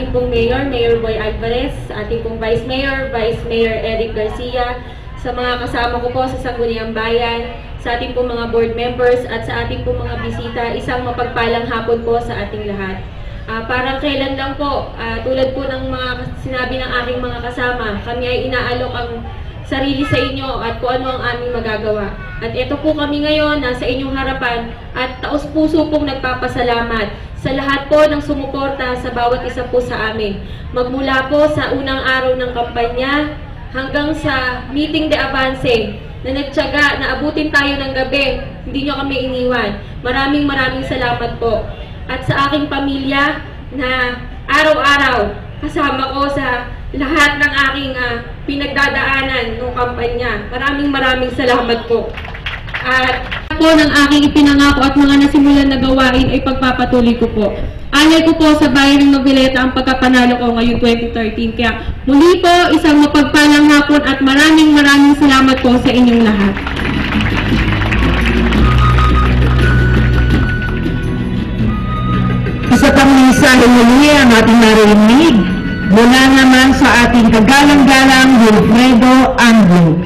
ating pong Mayor, Mayor Boy Alvarez, sa ating pong Vice Mayor, Vice Mayor Eric Garcia, sa mga kasama ko po sa Sangguniang Bayan, sa ating pong mga board members at sa ating pong mga bisita, isang mapagpalang hapon po sa ating lahat. Parang kailan lang po, tulad po ng mga sinabi ng aking mga kasama, kami ay inaalok ang sarili sa inyo at kung ano ang aming magagawa. At ito po kami ngayon, nasa inyong harapan at taos-puso pong nagpapasalamat sa lahat po ng sumuporta sa bawat isa po sa amin. Magmula po sa unang araw ng kampanya hanggang sa meeting de avance na nagtiyaga na abutin tayo ng gabi, hindi nyo kami iniwan. Maraming salamat po. At sa aking pamilya na araw-araw kasama ko sa lahat ng aking pinagdadaanan ng kampanya. Maraming salamat po. At po ng aking ipinangako at mga nasimulan na gawain ay pagpapatuloy ko po. Alay ko po sa bayan ng Noveleta ang pagkapanalo ko ngayong 2013. Kaya muli po, isang mapagpalang hapon at maraming salamat po sa inyong lahat. Isa pang mensahe muli ang ating narinig mula naman sa ating kagalang-galang Wilfredo Anglo.